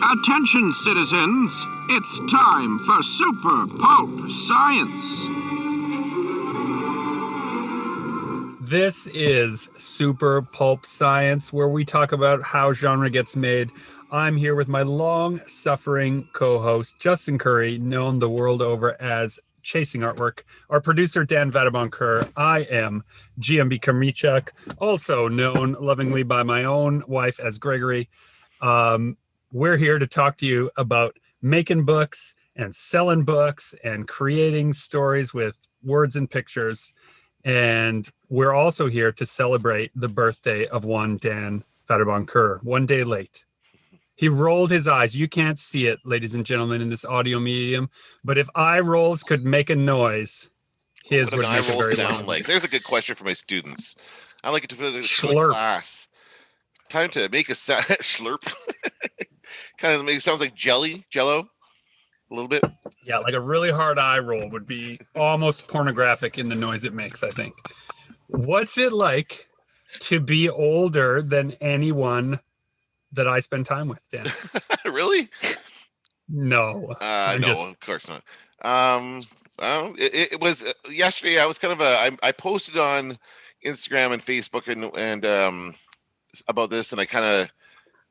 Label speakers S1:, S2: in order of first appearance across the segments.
S1: Attention, citizens. It's time for Super Pulp Science.
S2: This is Super Pulp Science, where we talk about how genre gets made. I'm here with my long-suffering co-host, Justin Curry, known the world over as Chasing Artwork. Our producer, Dan Vadeboncoeur. I am GMB Kamichuk, also known lovingly by my own wife as Gregory. We're here to talk to you about making books and selling books and creating stories with words and pictures. And we're also here to celebrate the birthday of one Dan Vadeboncoeur, one day late. He rolled his eyes. You can't see it, ladies and gentlemen, in this audio medium. But if eye rolls could make a noise, his would make a very
S3: sound like. There's a good question for my students. I like it to put it in
S2: Slurp.
S3: class. Time to make a slurp. Kind of sounds like jello, a little bit.
S2: Yeah, like a really hard eye roll would be almost pornographic in the noise it makes, I think. What's it like to be older than anyone that I spend time with, Dan?
S3: Really?
S2: No.
S3: No, of course not. It was yesterday. I was kind of I posted on Instagram and Facebook and about this, and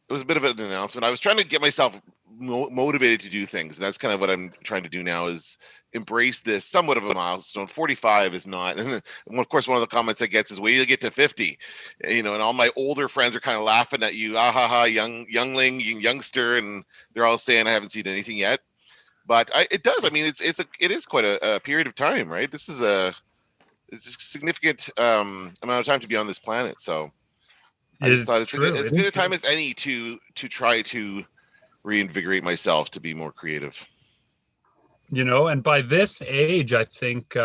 S3: it was a bit of an announcement. I was trying to get myself motivated to do things. And that's kind of what I'm trying to do now, is embrace this somewhat of a milestone. 45 is not. And of course, one of the comments I get is, wait till you get to 50. And all my older friends are kind of laughing at you. Ah, ha, ha, youngling, youngster. And they're all saying I haven't seen anything yet. But it does. I mean, it is quite a period of time, right? This is it's a significant amount of time to be on this planet. So I just thought it's as good a time as any to try to reinvigorate myself to be more creative.
S2: And by this age, I think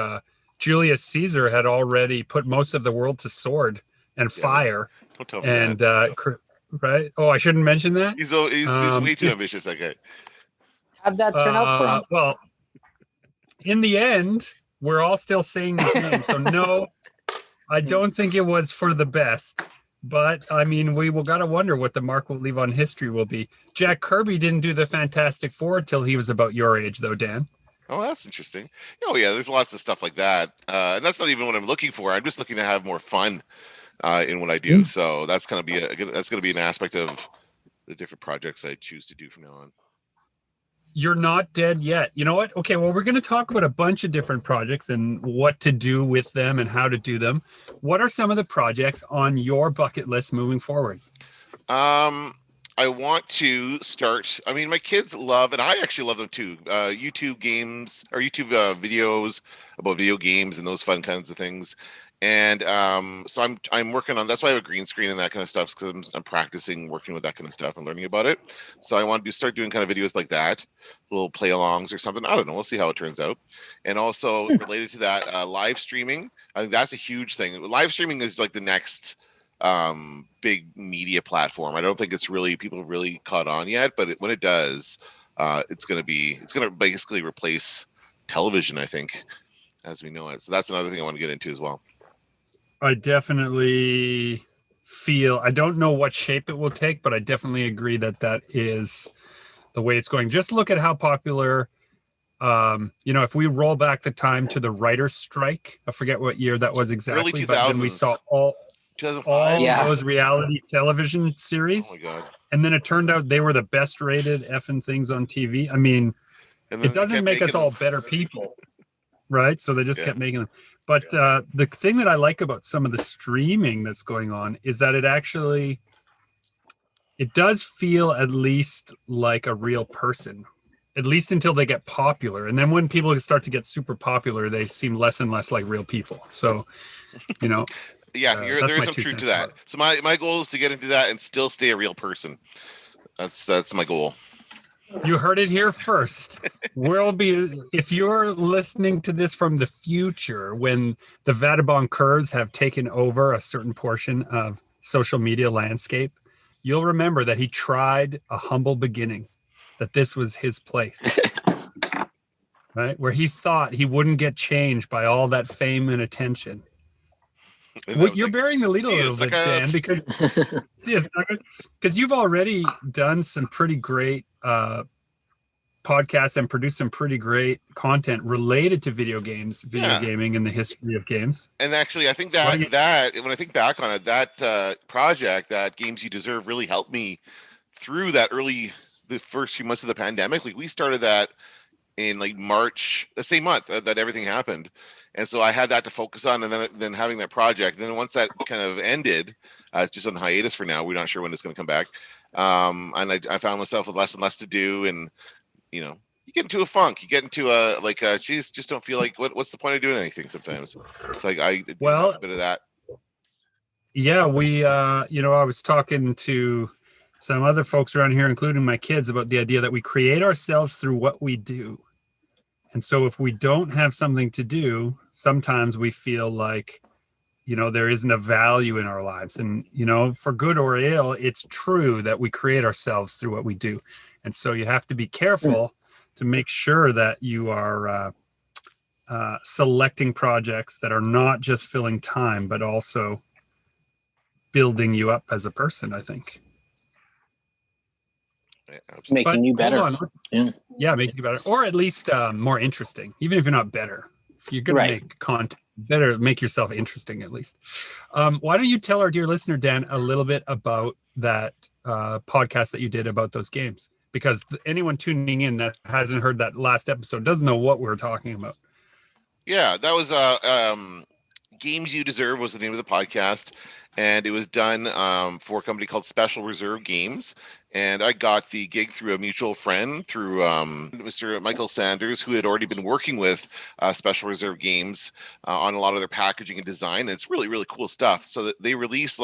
S2: Julius Caesar had already put most of the world to sword and fire.
S3: Don't tell me that.
S2: Right? Oh, I shouldn't mention that?
S3: He's way too ambitious, that guy.
S4: How'd that turn out for him?
S2: Well, in the end, we're all still saying his name. So no, I don't think it was for the best. But, I mean, we will got to wonder what the mark will leave on history will be. Jack Kirby didn't do the Fantastic Four till he was about your age, though, Dan.
S3: Oh, that's interesting. Oh, yeah, there's lots of stuff like that. And that's not even what I'm looking for. I'm just looking to have more fun in what I do. So that's going to be an aspect of the different projects I choose to do from now on.
S2: You're not dead yet. You know what? Okay, well, we're going to talk about a bunch of different projects and what to do with them and how to do them. What are some of the projects on your bucket list moving forward?
S3: I want to start. I mean, my kids love, and I actually love them too, YouTube games or YouTube videos about video games and those fun kinds of things. And so I'm working on. That's why I have a green screen and that kind of stuff, because I'm practicing working with that kind of stuff and learning about it. So I want to start doing kind of videos like that, little play-alongs or something. I don't know. We'll see how it turns out. And also related to that, live streaming. I think that's a huge thing. Live streaming is like the next big media platform. I don't think people really caught on yet, but when it does, it's going to basically replace television, I think, as we know it. So that's another thing I want to get into as well.
S2: I definitely feel, I don't know what shape it will take, but I definitely agree that is the way it's going. Just look at how popular, if we roll back the time to the writer's strike, I forget what year that was exactly,
S3: early 2000s.
S2: But then we saw all those reality television series.
S3: Oh my God.
S2: And then it turned out they were the best rated effing things on TV. I mean, it doesn't make us all better people. Right. So they just kept making them. But the thing that I like about some of the streaming that's going on is that it does feel at least like a real person, at least until they get popular. And then when people start to get super popular, they seem less and less like real people. So,
S3: yeah, there is some truth to that. So my goal is to get into that and still stay a real person. That's my goal.
S2: You heard it here first. If you're listening to this from the future, when the Vadeboncoeurs have taken over a certain portion of social media landscape, you'll remember that he tried a humble beginning, that this was his place, right? Where he thought he wouldn't get changed by all that fame and attention. Well, you're bearing the lead a little bit, Dan, because you've already done some pretty great podcasts and produced some pretty great content related to video gaming, and the history of games.
S3: And actually, I think that when I think back on it, that project, that Games You Deserve, really helped me through the first few months of the pandemic. Like, we started that in like March, the same month that everything happened. And so I had that to focus on, and then having that project. And then once that kind of ended, it's just on hiatus for now. We're not sure when it's going to come back. And I found myself with less and less to do, and you get into a funk. You get into geez, just don't feel like what's the point of doing anything sometimes. So I did a bit of that.
S2: Yeah, we I was talking to some other folks around here, including my kids, about the idea that we create ourselves through what we do. And so if we don't have something to do, sometimes we feel like, there isn't a value in our lives. And, for good or ill, it's true that we create ourselves through what we do. And so you have to be careful to make sure that you are selecting projects that are not just filling time, but also building you up as a person, I think.
S4: Making you better.
S2: Yeah, making you better, or at least more interesting. Even if you're not better, if you're going to make content better, make yourself interesting at least. Why don't you tell our dear listener, Dan, a little bit about that podcast that you did about those games? Because anyone tuning in that hasn't heard that last episode doesn't know what we're talking about.
S3: Yeah, that was Games You Deserve was the name of the podcast, and it was done for a company called Special Reserve Games. And I got the gig through a mutual friend, through Mr. Michael Sanders, who had already been working with Special Reserve Games on a lot of their packaging and design. And it's really, really cool stuff. So that they release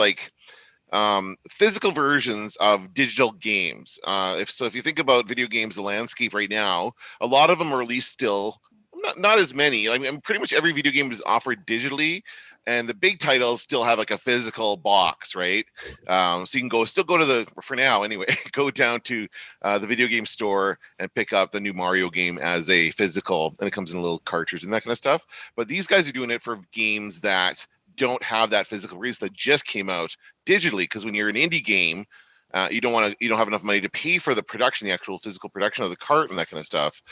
S3: physical versions of digital games. If you think about video games, the landscape right now, a lot of them are released still. Not as many. I mean, pretty much every video game is offered digitally, and the big titles still have like a physical box, right? So you can still go to for now anyway, go down to the video game store and pick up the new Mario game as a physical, and it comes in a little cartridge and that kind of stuff. But these guys are doing it for games that don't have that physical release, that just came out digitally, because when you're an indie game, you don't have enough money to pay for the production, the actual physical production of the cart and that kind of stuff.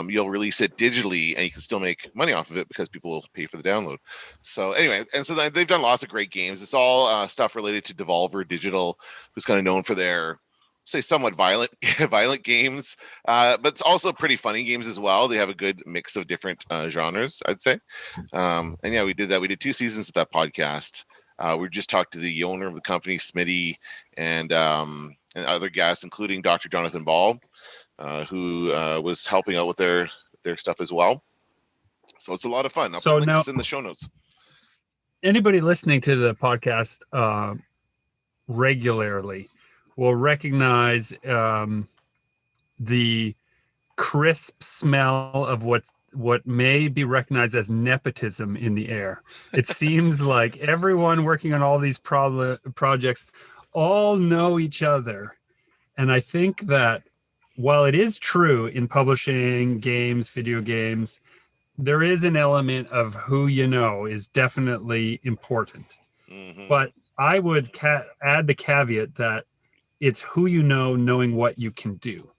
S3: You'll release it digitally, and you can still make money off of it because people will pay for the download. So anyway, and so they've done lots of great games. It's all stuff related to Devolver Digital, who's kind of known for their, say, somewhat violent games, but it's also pretty funny games as well. They have a good mix of different genres, I'd say. And yeah, we did that. We did 2 seasons of that podcast. We just talked to the owner of the company, Smitty, and other guests, including Dr. Jonathan Ball, who was helping out with their stuff as well. So it's a lot of fun. I'll put links in the show notes.
S2: Anybody listening to the podcast regularly will recognize the crisp smell of what may be recognized as nepotism in the air. It seems like everyone working on all these projects all know each other. And I think that while it is true in publishing games, video games, there is an element of who you know is definitely important. Mm-hmm. But I would add the caveat that it's who you know, knowing what you can do.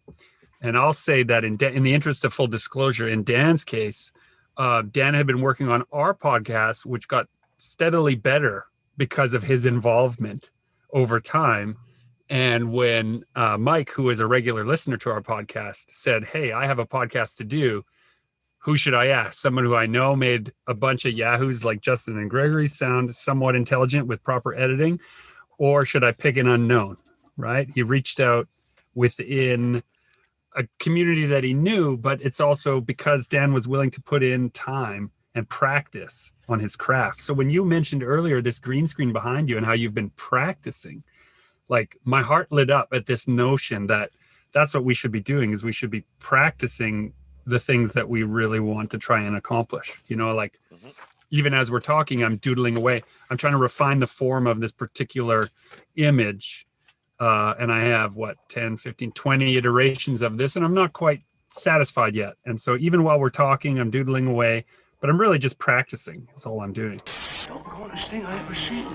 S2: And I'll say that in the interest of full disclosure, in Dan's case, Dan had been working on our podcast, which got steadily better because of his involvement over time. And when Mike, who is a regular listener to our podcast, said, "Hey, I have a podcast to do. Who should I ask?" Someone who I know made a bunch of yahoos like Justin and Gregory sound somewhat intelligent with proper editing, or should I pick an unknown, right? He reached out within a community that he knew, but it's also because Dan was willing to put in time and practice on his craft. So when you mentioned earlier this green screen behind you and how you've been practicing, like my heart lit up at this notion that that's what we should be doing, is we should be practicing the things that we really want to try and accomplish. Even as we're talking, I'm doodling away. I'm trying to refine the form of this particular image. And I have 10, 15, 20 iterations of this, and I'm not quite satisfied yet. And so even while we're talking, I'm doodling away, But I'm really just practicing. That's all I'm doing.
S5: Doggone thing I ever seen.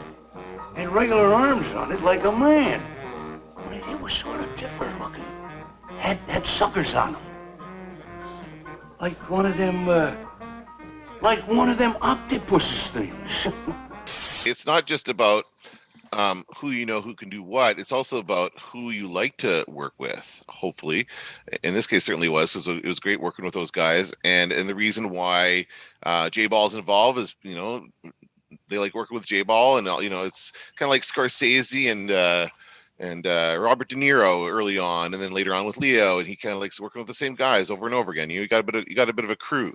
S5: Had regular arms on it like a man. But it was sort of different looking. Had suckers on them. Like one of them octopuses things.
S3: It's not just about who you know who can do what. It's also about who you like to work with. Hopefully, in this case, certainly was, because it was great working with those guys. And the reason why J Ball's involved is, you know, they like working with J Ball, and you know, it's kind of like Scorsese and Robert De Niro early on, and then later on with Leo, and he kind of likes working with the same guys over and over again. You got a bit of a crew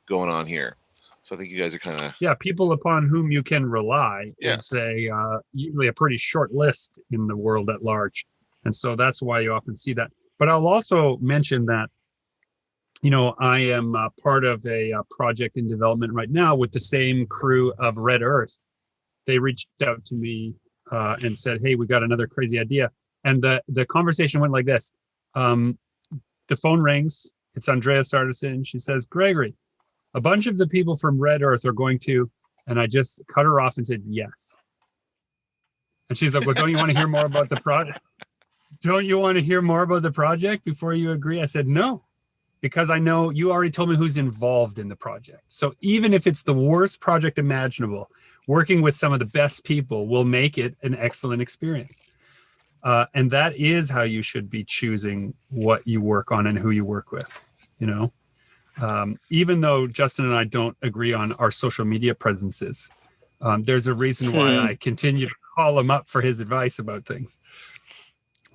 S3: going on here. So I think you guys are kind of
S2: people upon whom you can rely is usually a pretty short list in the world at large, and so that's why you often see that. But I'll also mention that, you know, I am part of a project in development right now with the same crew of Red Earth. They reached out to me and said, "Hey, we got another crazy idea," and the conversation went like this: the phone rings. It's Andrea Sartison. She says, "Gregory, a bunch of the people from Red Earth are going to," and I just cut her off and said, "Yes." And she's like, "Well, don't you want to hear more about the project? Don't you want to hear more about the project before you agree?" I said, "No, because I know you already told me who's involved in the project. So even if it's the worst project imaginable, working with some of the best people will make it an excellent experience." And that is how you should be choosing what you work on and who you work with, you know? Even though Justin and I don't agree on our social media presences, there's a reason why I continue to call him up for his advice about things.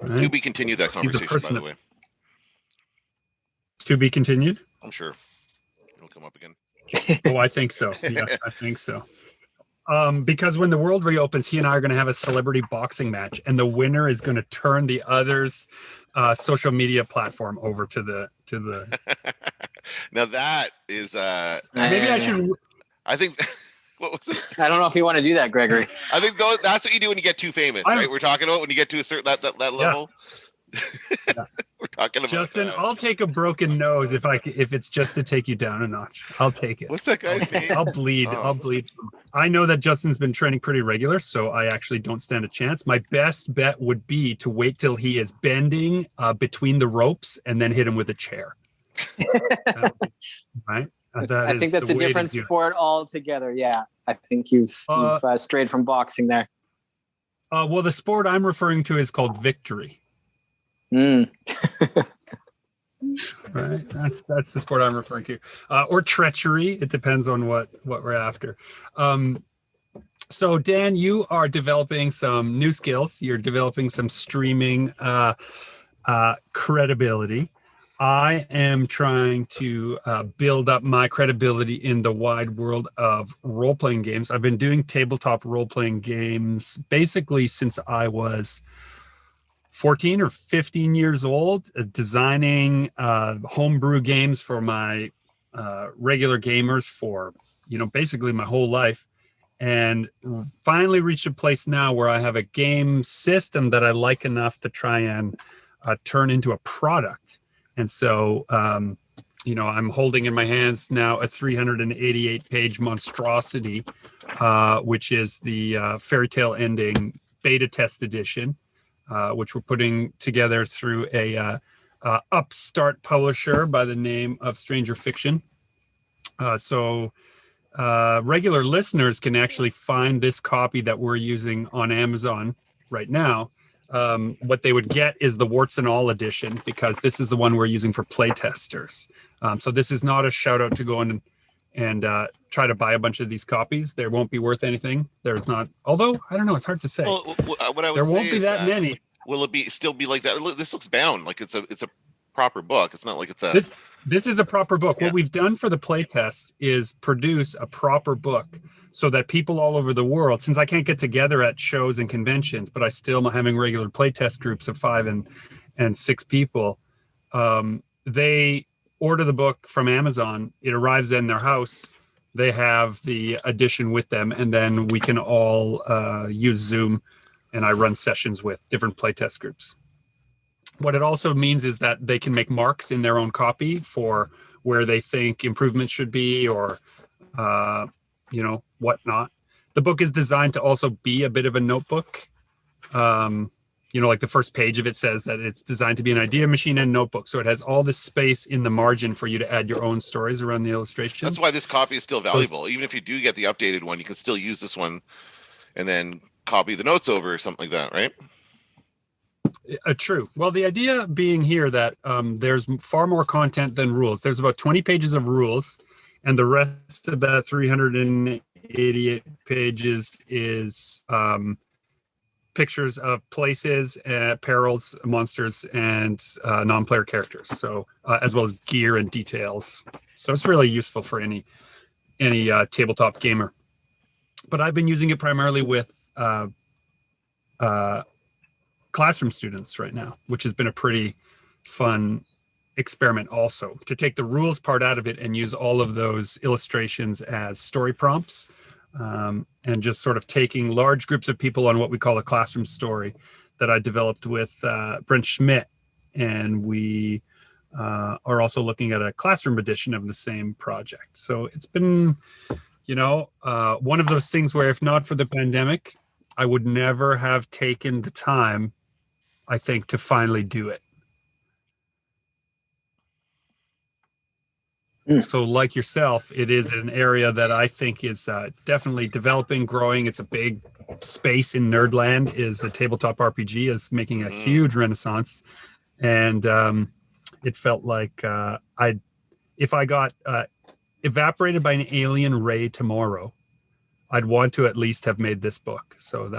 S2: Right?
S3: To be continued that conversation, by the way.
S2: To be continued?
S3: I'm sure it'll come up again.
S2: Oh, I think so. Yeah, I think so. Because when the world reopens, he and I are going to have a celebrity boxing match, and the winner is going to turn the other's social media platform over to the.
S3: Now that is
S2: maybe I should.
S3: I think. What was it?
S4: I don't know if you want to do that, Gregory.
S3: I think that's what you do when you get too famous, right? We're talking about when you get to a certain that level.
S2: Yeah.
S3: We're talking about
S2: Justin. I'll take a broken nose if it's just to take you down a notch. I'll take it.
S3: What's that guy's name?
S2: I'll bleed. Oh. I'll bleed. I know that Justin's been training pretty regular, so I actually don't stand a chance. My best bet would be to wait till he is bending between the ropes and then hit him with a chair. Right.
S4: I think that's a different sport altogether. Yeah, I think you've strayed from boxing there.
S2: Well, the sport I'm referring to is called victory.
S4: Right,
S2: that's the sport I'm referring to, or treachery. It depends on what we're after. So Dan, you are developing some new skills. You're developing some streaming credibility. I am trying to build up my credibility in the wide world of role-playing games. I've been doing tabletop role-playing games basically since I was 14 or 15 years old, designing homebrew games for my regular gamers for, basically my whole life. And finally reached a place now where I have a game system that I like enough to try and turn into a product. And so, I'm holding in my hands now a 388-page monstrosity, which is the Fairytale Ending beta test edition, which we're putting together through a upstart publisher by the name of Stranger Fiction. So regular listeners can actually find this copy that we're using on Amazon right now. What they would get is the warts and all edition, because this is the one we're using for playtesters. So this is not a shout out to go in and try to buy a bunch of these copies. They won't be worth anything. There's not, although I don't know, it's hard to say.
S3: Well, what I would
S2: there
S3: say
S2: won't be
S3: is
S2: that many.
S3: Will it still be like that? This looks bound, like it's a proper book. It's not like it's a.
S2: This is a proper book.
S3: Yeah.
S2: What we've done for the playtest is produce a proper book so that people all over the world, since I can't get together at shows and conventions, but I still am having regular playtest groups of 5 and 6 people, they order the book from Amazon. It arrives in their house. They have the edition with them, and then we can all use Zoom, and I run sessions with different playtest groups. What it also means is that they can make marks in their own copy for where they think improvements should be, or whatnot. The book is designed to also be a bit of a notebook. Like the first page of it says that it's designed to be an idea machine and notebook. So it has all this space in the margin for you to add your own stories around the illustrations.
S3: That's why this copy is still valuable. Even if you do get the updated one, you can still use this one and then copy the notes over or something like that, right?
S2: True. Well, the idea being here that there's far more content than rules. There's about 20 pages of rules, and the rest of that 388 pages is pictures of places, perils, monsters, and non-player characters. So as well as gear and details. So it's really useful for any tabletop gamer. But I've been using it primarily with classroom students right now, which has been a pretty fun experiment also, to take the rules part out of it and use all of those illustrations as story prompts, and just sort of taking large groups of people on what we call a classroom story that I developed with Brent Schmidt. And we are also looking at a classroom edition of the same project. So it's been, one of those things where if not for the pandemic, I would never have taken the time, I think, to finally do it. So like yourself, it is an area that I think is definitely developing, growing. It's a big space in Nerdland. Is the tabletop RPG is making a huge renaissance. And it felt like if I got evaporated by an alien ray tomorrow, I'd want to at least have made this book. So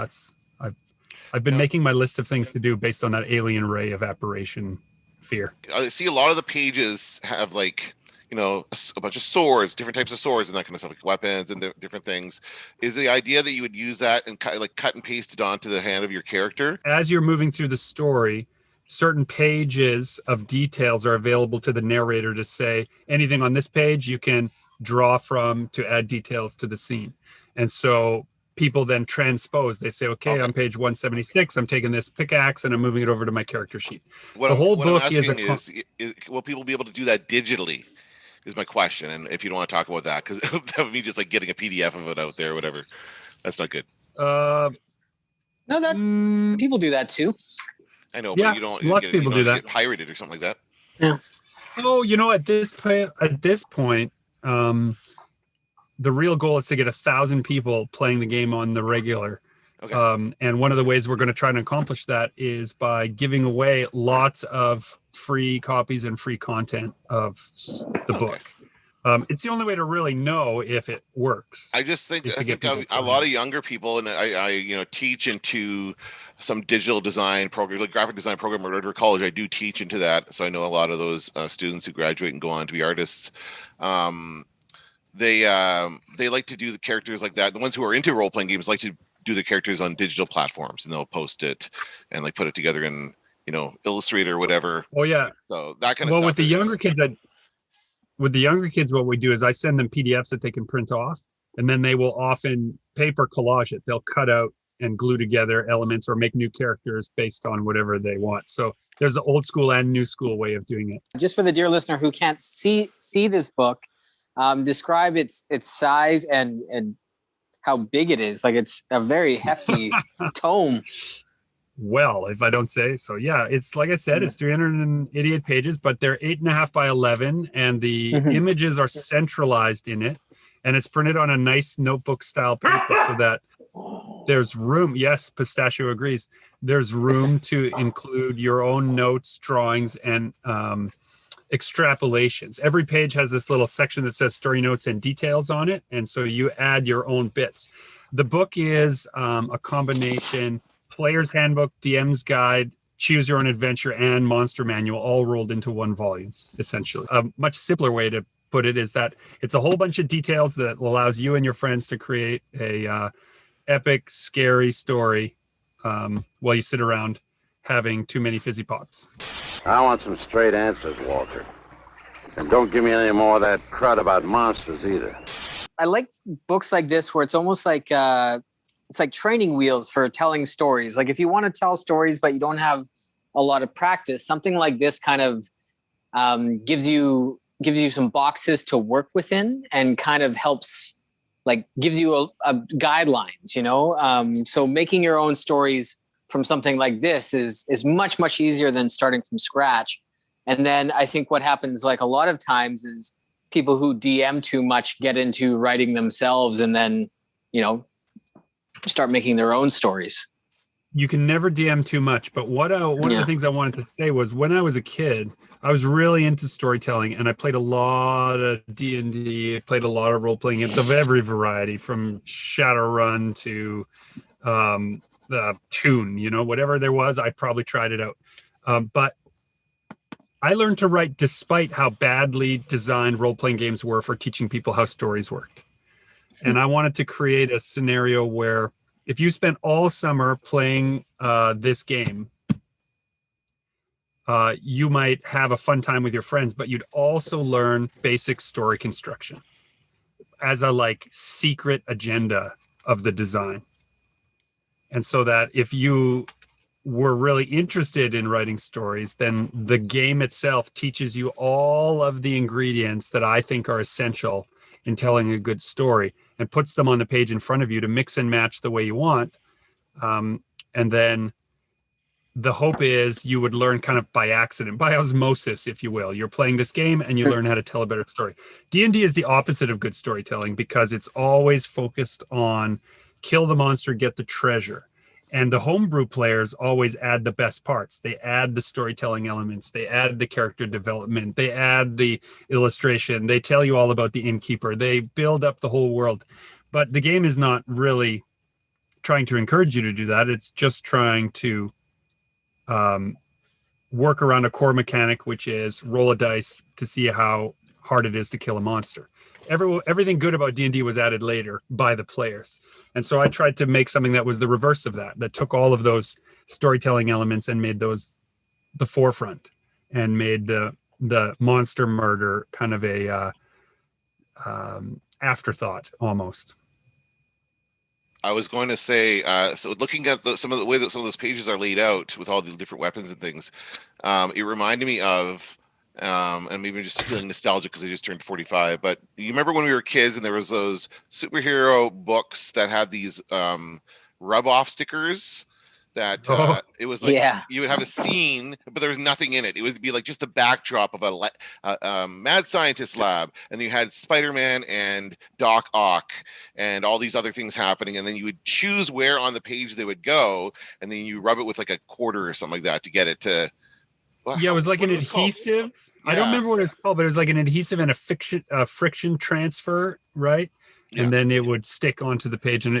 S2: I've been making my list of things to do based on that alien ray evaporation fear.
S3: I see a lot of the pages have a bunch of swords, different types of swords and that kind of stuff, like weapons and different things. Is the idea that you would use that and cut and paste it onto the hand of your character?
S2: As you're moving through the story, certain pages of details are available to the narrator to say anything on this page you can draw from to add details to the scene. And so people then transpose. They say, okay, on page 176, I'm taking this pickaxe and I'm moving it over to my character sheet. The whole book is
S3: will people be able to do that digitally? Is my question. And if you don't want to talk about that, because that would be just like getting a PDF of it out there or whatever. That's not good.
S4: No, people do that too.
S3: I know, but you don't.
S2: Lots of people do that.
S3: Get pirated or something like that.
S4: Yeah.
S2: Oh, at this point, the real goal is to get 1,000 people playing the game on the regular. Okay. And one of the ways we're going to try to accomplish that is by giving away lots of free copies and free content of the book. It's the only way to really know if it works.
S3: I think a lot of younger people, and I teach into some digital design program, like graphic design program at Red College. I do teach into that, so I know a lot of those students who graduate and go on to be artists. They like to do the characters like that. The ones who are into role playing games like to do the characters on digital platforms, and they'll post it and put it together in Illustrator or whatever.
S2: Oh yeah.
S3: So that kind of stuff.
S2: With the younger kids, what we do is I send them PDFs that they can print off, and then they will often paper collage it. They'll cut out and glue together elements or make new characters based on whatever they want. So there's an old school and new school way of doing it.
S4: Just for the dear listener who can't see this book, describe its size and how big it is. Like, it's a very hefty tome.
S2: Well, if I don't say so, yeah, it's like I said, it's 388 pages, but they're 8.5 by 11, and the images are centralized in it, and it's printed on a nice notebook style paper so that there's room. Yes, Pistachio agrees. There's room to include your own notes, drawings, and extrapolations. Every page has this little section that says story notes and details on it, and so you add your own bits. The book is a combination Player's Handbook, DM's Guide, Choose Your Own Adventure, and Monster Manual all rolled into one volume, essentially. A much simpler way to put it is that it's a whole bunch of details that allows you and your friends to create a epic, scary story while you sit around having too many fizzy pops.
S6: I want some straight answers, Walter. And don't give me any more of that crud about monsters either.
S4: I like books like this where it's almost like it's like training wheels for telling stories. Like, if you want to tell stories but you don't have a lot of practice, something like this kind of gives you gives you some boxes to work within and kind of helps, like, gives you a guidelines, you know? So making your own stories from something like this is much, much easier than starting from scratch. And then I think what happens, like, a lot of times is people who DM too much get into writing themselves and then, you know, start making their own stories.
S2: You can never DM too much, but one of the things I wanted to say was when I was a kid, I was really into storytelling, and I played a lot of D&D, played a lot of role-playing games of every variety, from Shadowrun to the Toon, you know, whatever there was, I probably tried it out. But I learned to write despite how badly designed role-playing games were for teaching people how stories worked. And I wanted to create a scenario where if you spent all summer playing this game, you might have a fun time with your friends, but you'd also learn basic story construction as a like secret agenda of the design. And so that if you were really interested in writing stories, then the game itself teaches you all of the ingredients that I think are essential in telling a good story and puts them on the page in front of you to mix and match the way you want. And then the hope is you would learn kind of by accident, by osmosis, if you will. You're playing this game and you learn how to tell a better story. D&D is the opposite of good storytelling because it's always focused on kill the monster, get the treasure. And the homebrew players always add the best parts. They add the storytelling elements. They add the character development. They add the illustration. They tell you all about the innkeeper. They build up the whole world. But the game is not really trying to encourage you to do that. It's just trying to work around a core mechanic, which is roll a dice to see how hard it is to kill a monster. Everything good about D&D was added later by the players. And so I tried to make something that was the reverse of that took all of those storytelling elements and made those the forefront and made the monster murder kind of a afterthought almost.
S3: I was going to say, so looking at some of the way that some of those pages are laid out with all the different weapons and things, it reminded me of, and maybe I'm just feeling nostalgic because I just turned 45, but you remember when we were kids and there was those superhero books that had these rub-off stickers that it was like you would have a scene, but there was nothing in it. It would be like just a backdrop of a mad scientist lab, and you had Spider-Man and Doc Ock and all these other things happening, and then you would choose where on the page they would go, and then you rub it with like a quarter or something like that to get it to. Well,
S2: yeah, it was like an adhesive. I don't remember what it's called, but it was like an adhesive and a friction transfer, right? Yeah. And then it would stick onto the page, and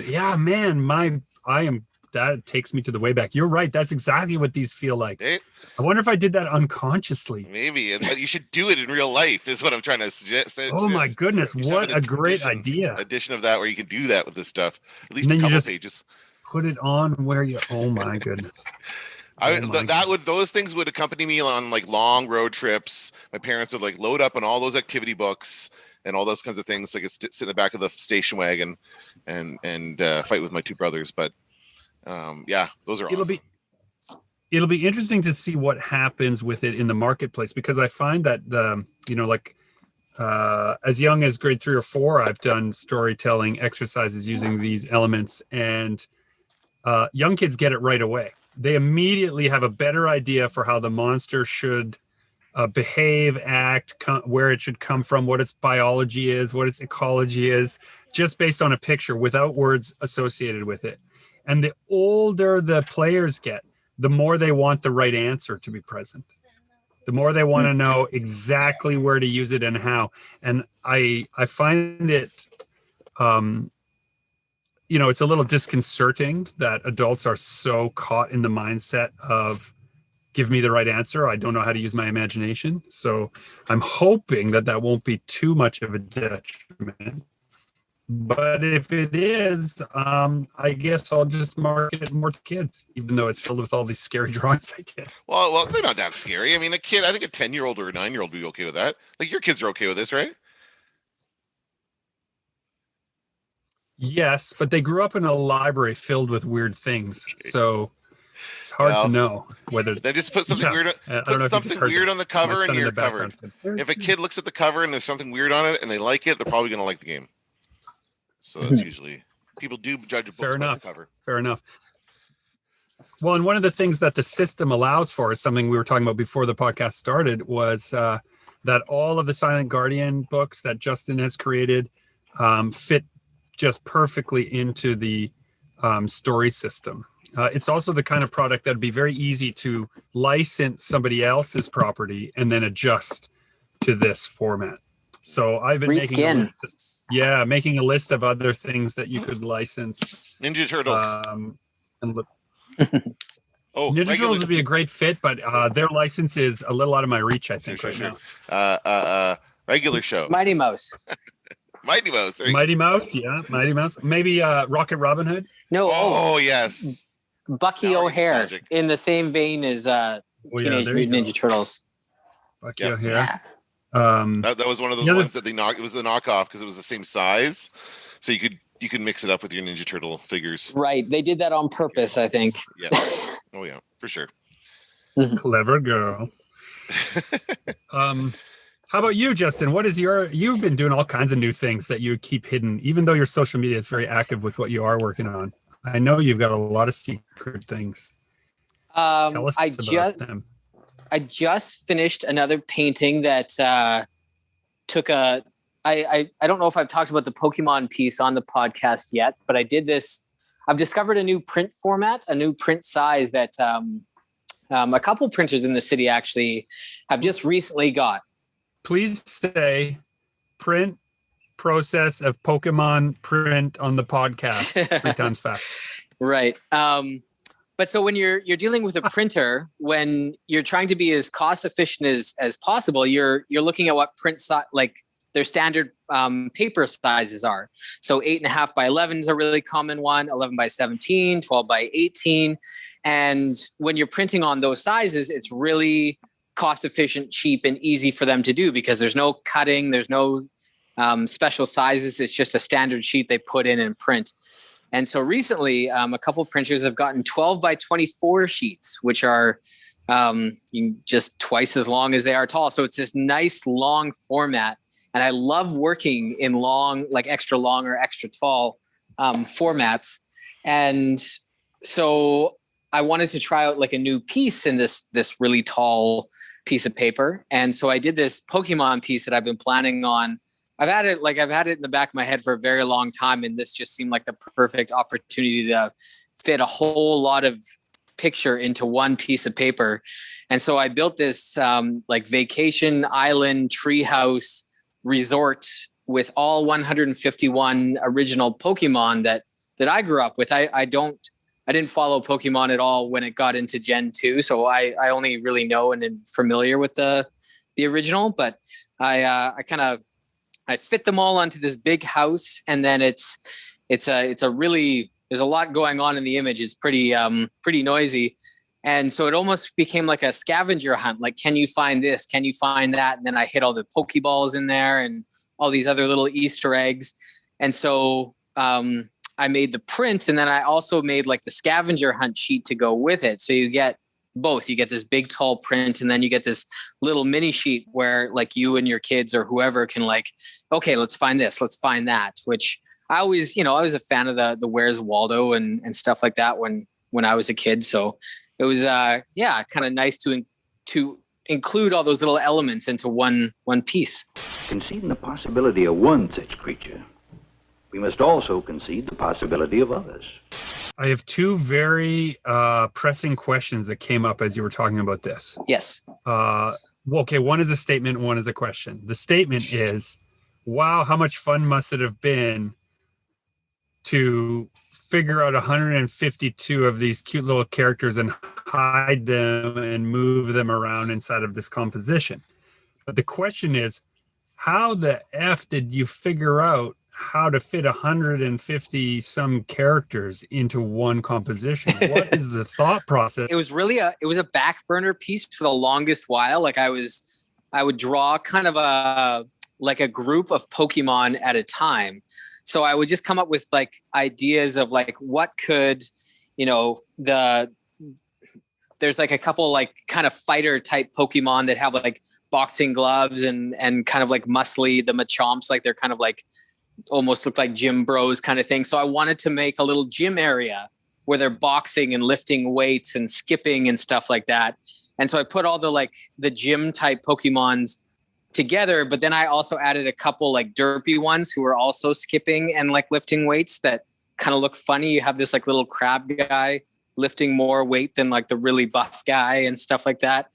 S2: that takes me to the way back. You're right. That's exactly what these feel like. I wonder if I did that unconsciously.
S3: Maybe, but you should do it in real life is what I'm trying to suggest.
S2: Oh my goodness. What a great idea.
S3: Edition of that where you can do that with this stuff. At least a couple pages.
S2: Put it on where you, oh my goodness.
S3: Those things would accompany me on like long road trips. My parents would like load up on all those activity books and all those kinds of things. So I could sit in the back of the station wagon and fight with my two brothers. But those are awesome.
S2: It'll be interesting to see what happens with it in the marketplace, because I find that as young as grade 3 or 4, I've done storytelling exercises using these elements, and young kids get it right away. They immediately have a better idea for how the monster should behave, act, where it should come from, what its biology is, what its ecology is, just based on a picture without words associated with it. And the older the players get, the more they want the right answer to be present. The more they want to know exactly where to use it and how. And I find it, it's a little disconcerting that adults are so caught in the mindset of give me the right answer. I don't know how to use my imagination. So I'm hoping that won't be too much of a detriment. But if it is, I guess I'll just market it more to kids, even though it's filled with all these scary drawings I did.
S3: Well, they're not that scary. I mean, a kid, I think a 10-year-old or a 9-year-old would be okay with that. Like, your kids are okay with this, right?
S2: Yes, but they grew up in a library filled with weird things. So It's hard to know whether.
S3: Then just put something weird. Put something weird on the cover, and you're covered. If a kid looks at the cover and there's something weird on it, and they like it, they're probably going to like the game. So that's usually people do judge books by the cover.
S2: Fair enough. Well, and one of the things that the system allows for is something we were talking about before the podcast started was that all of the Silent Guardian books that Justin has created fit just perfectly into the story system. It's also the kind of product that'd be very easy to license somebody else's property and then adjust to this format. So I've been making a list of other things that you could license.
S3: Ninja Turtles.
S2: Ninja Turtles would be a great fit, but their license is a little out of my reach, I think, now.
S3: Regular show.
S4: Mighty Mouse.
S3: Mighty Mouse.
S2: Mighty Mouse, yeah. Mighty Mouse. Maybe Rocket Robin Hood.
S4: No.
S3: Oh, yes.
S4: Bucky O'Hare in the same vein as Teenage Mutant Ninja Turtles.
S2: Bucky O'Hare.
S3: That was one of those ones that it was the knockoff because it was the same size, so you could mix it up with your Ninja Turtle figures.
S4: Right, they did that on purpose, I think.
S3: Yeah. Oh yeah, for sure.
S2: Clever girl. How about you, Justin? You've been doing all kinds of new things that you keep hidden, even though your social media is very active with what you are working on. I know you've got a lot of secret things. Tell us about them.
S4: I just finished another painting that took I don't know if I've talked about the Pokemon piece on the podcast yet, but I did this. I've discovered a new print format, a new print size that a couple printers in the city actually have just recently got.
S2: Please say print process of Pokemon print on the podcast 3 times fast.
S4: Right. But so when you're dealing with a printer, when you're trying to be as cost efficient as possible, you're looking at what print like their standard paper sizes are. So 8.5 by 11 is a really common one, 11 by 17, 12 by 18. And when you're printing on those sizes, it's really cost efficient, cheap, and easy for them to do because there's no cutting, there's no special sizes. It's just a standard sheet they put in and print. And so recently, a couple of printers have gotten 12 by 24 sheets, which are just twice as long as they are tall. So it's this nice long format. And I love working in long, like extra long or extra tall formats. And so I wanted to try out like a new piece in this really tall piece of paper. And so I did this Pokemon piece that I've been planning on. I've had it in the back of my head for a very long time. And this just seemed like the perfect opportunity to fit a whole lot of picture into one piece of paper. And so I built this like vacation island treehouse resort with all 151 original Pokemon that I grew up with. I didn't follow Pokemon at all when it got into Gen 2. So I only really know and am familiar with the original, but I fit them all onto this big house, and then it's a really, there's a lot going on in the image. It's pretty noisy. And so it almost became like a scavenger hunt. Like, can you find this? Can you find that? And then I hit all the Pokeballs in there and all these other little Easter eggs. And so I made the print, and then I also made like the scavenger hunt sheet to go with it. So you get both. You get this big tall print, and then you get this little mini sheet where like you and your kids or whoever can like, okay, let's find this, let's find that. Which I was a fan of the Where's Waldo and stuff like that when I was a kid. So it was kind of nice to include all those little elements into one piece.
S5: Conceding the possibility of one such creature, we must also concede the possibility of others.
S2: I have 2 very pressing questions that came up as you were talking about this.
S4: Yes.
S2: Okay, one is a statement, one is a question. The statement is, wow, how much fun must it have been to figure out 152 of these cute little characters and hide them and move them around inside of this composition. But the question is, how the F did you figure out how to fit 150 some characters into one composition? What is the thought process?
S4: It was a back burner piece for the longest while. Like I would draw kind of a group of Pokemon at a time. So I would just come up with like ideas of like what could, the there's like a couple like kind of fighter type Pokemon that have like boxing gloves and kind of like muscly, the Machomps, like they're kind of like almost look like gym bros kind of thing. So I wanted to make a little gym area where they're boxing and lifting weights and skipping and stuff like that. And so I put all the gym type Pokemons together, but then I also added a couple like derpy ones who are also skipping and like lifting weights that kind of look funny. You have this like little crab guy lifting more weight than like the really buff guy and stuff like that.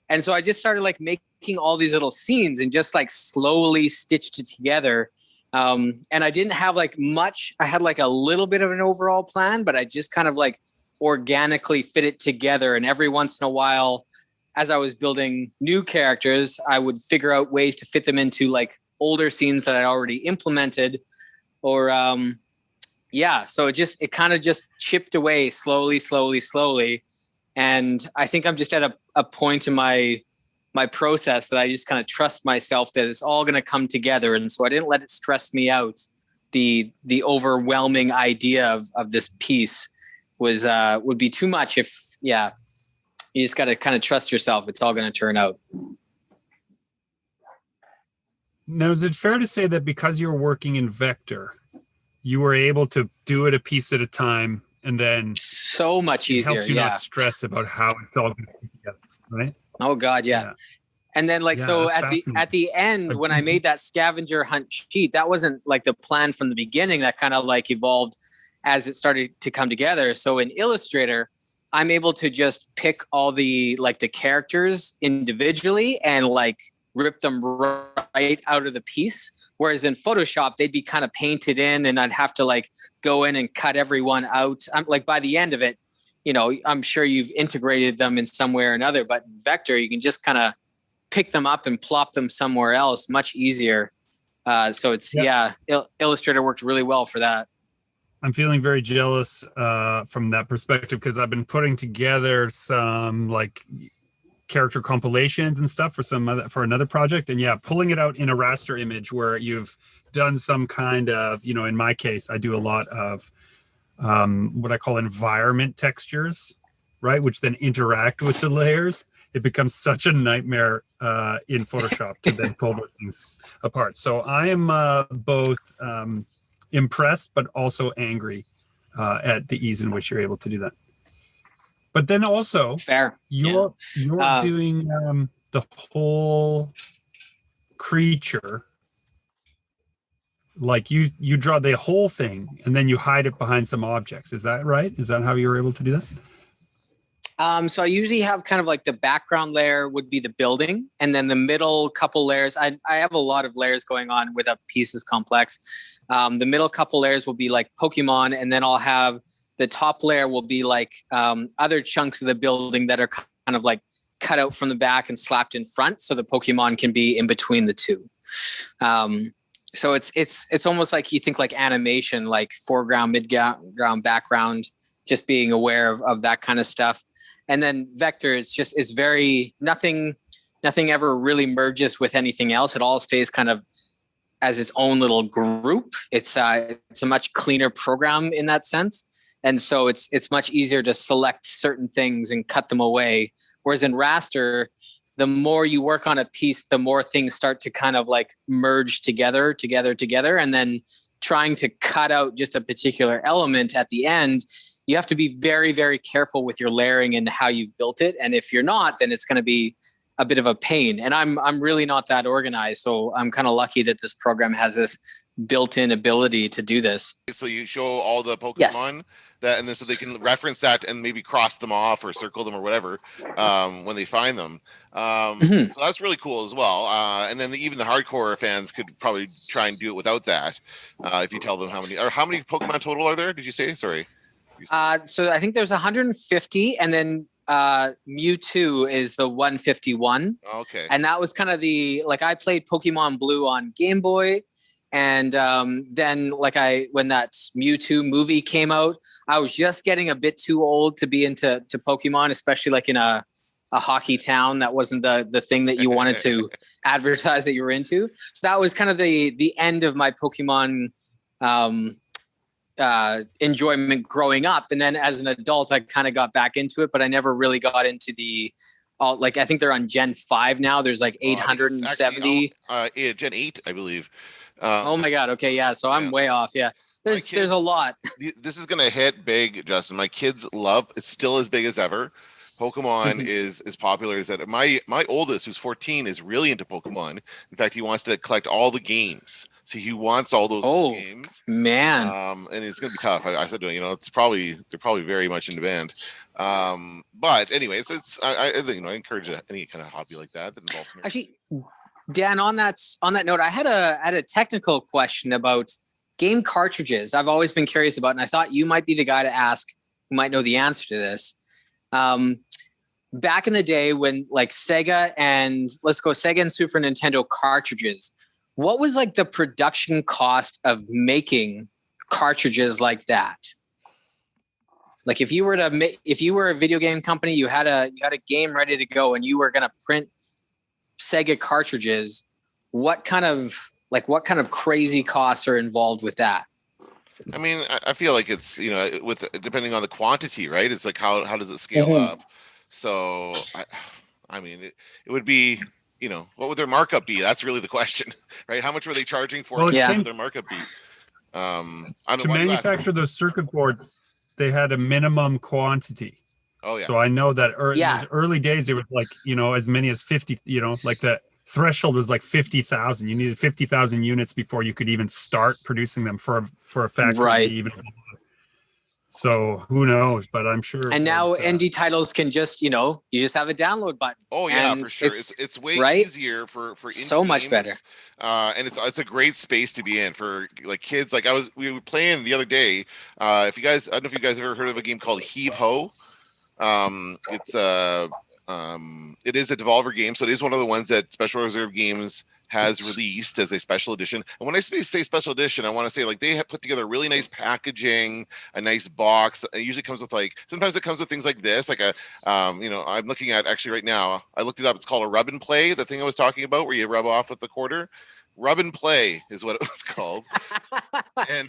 S4: And so I just started like making all these little scenes and just like slowly stitched it together. And I didn't have like much. I had like a little bit of an overall plan, but I just kind of like organically fit it together. And every once in a while, as I was building new characters, I would figure out ways to fit them into like older scenes that I already implemented, or so it kind of just chipped away slowly. And I think I'm just at a point in my process that I just kind of trust myself that it's all going to come together. And so I didn't let it stress me out. The overwhelming idea of this piece would be too much if, you just got to kind of trust yourself. It's all going to turn out.
S2: Now, is it fair to say that because you were working in Vector, you were able to do it a piece at a time, and then
S4: so much easier?
S2: It helps you not stress about how it's all going to be together, right?
S4: Oh God, yeah. And then so at the end, when I made that scavenger hunt sheet, that wasn't like the plan from the beginning. That kind of like evolved as it started to come together. So in Illustrator, I'm able to just pick all the like the characters individually and like rip them right out of the piece. Whereas in Photoshop, they'd be kind of painted in, and I'd have to like go in and cut everyone out. I'm like, by the end of it, I'm sure you've integrated them in some way or another, but in Vector, you can just kind of pick them up and plop them somewhere else much easier. So it's, Illustrator worked really well for that.
S2: I'm feeling very jealous from that perspective, because I've been putting together some like character compilations and stuff for another project, and pulling it out in a raster image where you've done some kind of, in my case, I do a lot of what I call environment textures, right, which then interact with the layers. It becomes such a nightmare in Photoshop to then pull those things apart. So I am both impressed but also angry at the ease in which you're able to do that. But then also, you're doing the whole creature, like you draw the whole thing and then you hide it behind some objects. Is that right? Is that how you were able to do that?
S4: So I usually have kind of like the background layer would be the building, and then the middle couple layers. I have a lot of layers going on with a piece as complex. The middle couple layers will be like Pokemon, and then I'll have the top layer will be like other chunks of the building that are kind of like cut out from the back and slapped in front, so the Pokemon can be in between the two. So it's almost like you think like animation, like foreground, midground, background, just being aware of that kind of stuff. And then Vector, it's very, nothing ever really merges with anything else. It all stays kind of as its own little group. It's a much cleaner program in that sense. And so it's much easier to select certain things and cut them away. Whereas in raster, the more you work on a piece, the more things start to kind of like merge together. And then trying to cut out just a particular element at the end, you have to be very, very careful with your layering and how you've built it. And if you're not, then it's going to be a bit of a pain. And I'm really not that organized. So I'm kind of lucky that this program has this built-in ability to do this. So
S3: you show all the Pokemon that, and then so they can reference that and maybe cross them off or circle them or whatever when they find them. So that's really cool as well. And then even the hardcore fans could probably try and do it without that. If you tell them how many Pokemon total are there? Did you say? Sorry.
S4: So I think there's 150, and then Mewtwo is the 151.
S3: Okay.
S4: And that was kind of I played Pokemon Blue on Game Boy, and then when that Mewtwo movie came out, I was just getting a bit too old to be into Pokemon, especially like in a hockey town. That wasn't the thing that you wanted to advertise that you were into. So that was kind of the end of my Pokemon enjoyment growing up, and then as an adult I kind of got back into it, but I never really got into the like I think they're on Gen 5 now. There's like 870
S3: Gen 8 I believe.
S4: Oh my god, okay, yeah, so I'm way off. Yeah, there's a lot.
S3: This is gonna hit big, Justin. My kids love it's still as big as ever. Pokemon is as popular as that. My oldest, who's 14, is really into Pokemon. In fact, he wants to collect all the games. So he wants all those games.
S4: Man.
S3: And it's gonna be tough. I said to him, they're probably very much in demand. But anyway, I encourage any kind of hobby like that involves nerd.
S4: Actually, Dan, on that note, I had a technical question about game cartridges. I've always been curious about, and I thought you might be the guy to ask who might know the answer to this. Back in the day when like Sega and Super Nintendo cartridges, what was like the production cost of making cartridges like that? Like if you were a video game company, you had a game ready to go and you were going to print Sega cartridges, what kind of crazy costs are involved with that?
S3: I mean, I feel like it's, with depending on the quantity, right? It's like how does it scale up? So I mean, it would be, what would their markup be? That's really the question, right? How much were they charging for it? What would their markup be?
S2: To manufacture those circuit boards, they had a minimum quantity.
S3: Oh yeah.
S2: So I know that early days, it was like, as many as 50, like the threshold was like 50,000. You needed 50,000 units before you could even start producing them for a factory.
S4: Right.
S2: Even. So who knows, but I'm sure.
S4: And now indie titles can just, you just have a download button.
S3: Oh yeah, for sure. It's way easier for indie
S4: so much
S3: games.
S4: better.
S3: And it's a great space to be in for like kids. Like we were playing the other day. I don't know if you guys have ever heard of a game called Heave Ho. It is a Devolver game, so it is one of the ones that Special Reserve Games has released as a special edition. And when I say special edition, I want to say like they have put together really nice packaging, a nice box. It usually comes with sometimes it comes with things like this, like I'm looking at actually right now. I looked it up. It's called a rub and play. The thing I was talking about where you rub off with the quarter. Rub and play is what it was called. And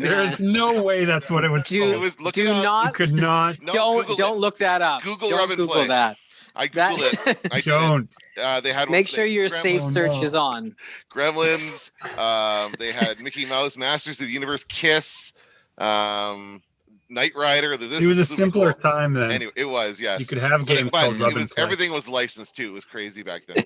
S2: there's no way that's what it was called.
S4: You could not. Don't look that up.
S3: Google rub and
S4: Google
S3: play.
S4: That.
S3: I Googled it.
S2: Don't.
S3: They had
S4: make sure your safe search is on.
S3: Gremlins. They had Mickey Mouse, Masters of the Universe, Kiss, Knight Rider.
S2: It was a simpler time then.
S3: Anyway, it was, yes.
S2: You could have games called Rub and Play.
S3: Everything was licensed too. It was crazy back then.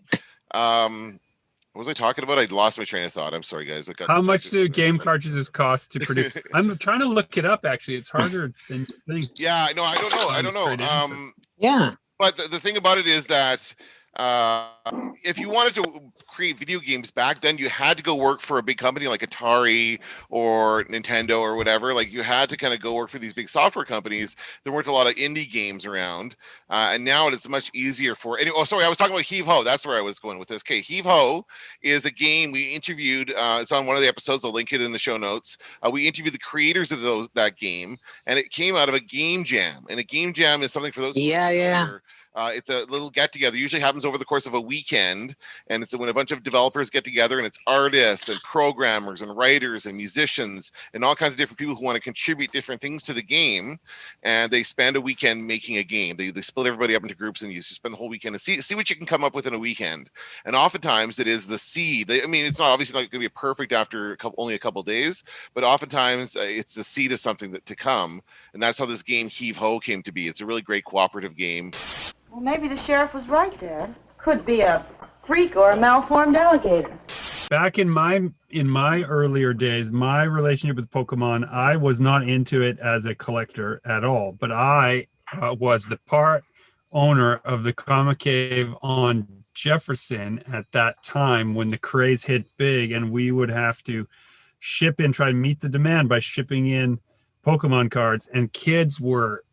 S3: What was I talking about? I lost my train of thought. I'm sorry, guys.
S2: How much do game cartridges cost to produce? I'm trying to look it up. Actually, it's harder than you think.
S3: Yeah, no, I don't know.
S4: Yeah.
S3: But the thing about it is that if you wanted to create video games back then, you had to go work for a big company like Atari or Nintendo or whatever. Like you had to kind of go work for these big software companies. There weren't a lot of indie games around. And now it's much easier for... I was talking about Heave Ho. That's where I was going with this. Okay, Heave Ho is a game we interviewed. It's on one of the episodes. I'll link it in the show notes. We interviewed the creators of that game, and it came out of a game jam. And a game jam is something for those...
S4: Yeah.
S3: It's a little get together. Usually happens over the course of a weekend, and it's when a bunch of developers get together, and it's artists and programmers and writers and musicians and all kinds of different people who want to contribute different things to the game, and they spend a weekend making a game. They split everybody up into groups, and you spend the whole weekend and see what you can come up with in a weekend. And oftentimes it is the seed. It's not obviously not going to be perfect after only a couple of days, but oftentimes it's the seed of something to come, and that's how this game Heave Ho came to be. It's a really great cooperative game.
S7: Well, maybe the sheriff was right, Dad. Could be a freak or a malformed alligator.
S2: Back in my earlier days, my relationship with Pokemon, I was not into it as a collector at all. But I was the part owner of the Comic Cave on Jefferson at that time when the craze hit big, and we would have to try to meet the demand by shipping in Pokemon cards, and kids were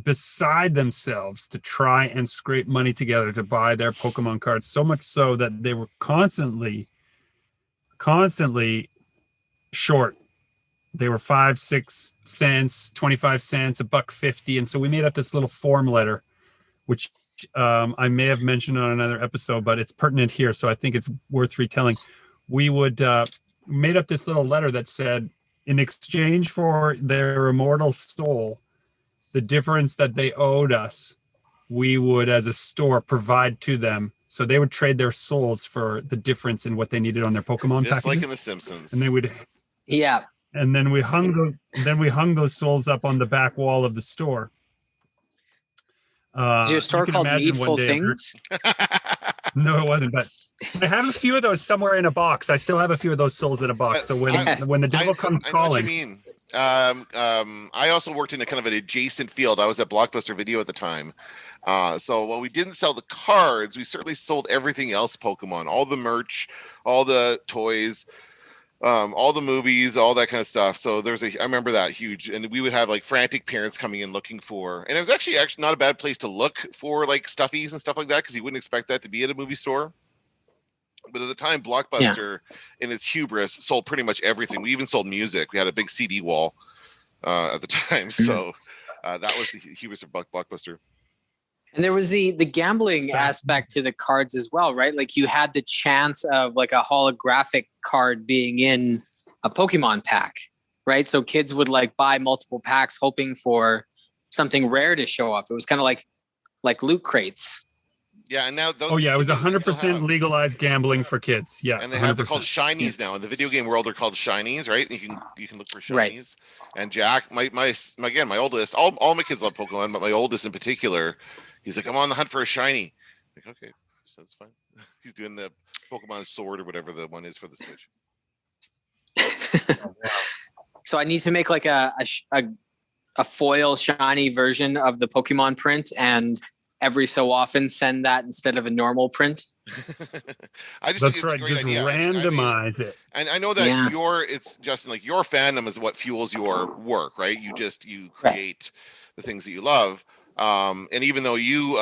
S2: beside themselves to try and scrape money together to buy their Pokemon cards, so much so that they were constantly short. They were 5, 6 cents, 25 cents, $1.50. And so we made up this little form letter, which I may have mentioned on another episode, but it's pertinent here, so I think it's worth retelling. We would made up this little letter that said, in exchange for their immortal soul, the difference that they owed us, we would, as a store, provide to them. So they would trade their souls for the difference in what they needed on their Pokemon
S3: Just
S2: packages.
S3: like in The Simpsons.
S2: And they would,
S4: Yeah.
S2: and then we hung those souls up on the back wall of the store.
S4: Is your store
S2: you can
S4: called
S2: imagine one
S4: Needful
S2: day-
S4: Things?
S2: No, it wasn't. But I have a few of those somewhere in a box. I still have a few of those souls in a box. So when the devil comes
S3: I know what you
S2: calling,
S3: mean. I also worked in a kind of an adjacent field. I was at Blockbuster Video at the time. So while we didn't sell the cards, we certainly sold everything else Pokemon, all the merch, all the toys, all the movies, all that kind of stuff. So I remember that huge, and we would have like frantic parents coming in looking for, and it was actually not a bad place to look for like stuffies and stuff like that, because you wouldn't expect that to be at a movie store. But at the time, Blockbuster, in its hubris, sold pretty much everything. We even sold music. We had a big CD wall at the time. So that was the hubris of Blockbuster.
S4: And there was the gambling aspect to the cards as well, right? Like you had the chance of like a holographic card being in a Pokemon pack, right? So kids would like buy multiple packs hoping for something rare to show up. It was kind of like loot crates.
S3: Yeah, and now those.
S2: Oh yeah, it was 100% legalized gambling for kids. Yeah,
S3: and they have
S2: 100%.
S3: they're called shinies now in the video game world. They're called shinies, right? You can look for shinies.
S4: Right.
S3: And Jack, my oldest, all my kids love Pokemon, but my oldest in particular, he's like, I'm on the hunt for a shiny. I'm like, okay, so that's fine. He's doing the Pokemon Sword or whatever the one is for the Switch.
S4: So I need to make like a foil shiny version of the Pokemon print, and every so often send that instead of a normal print.
S2: That's right. Just idea. Randomize it.
S3: And I know that it's Justin, like your fandom is what fuels your work, right? You create the things that you love. And even though you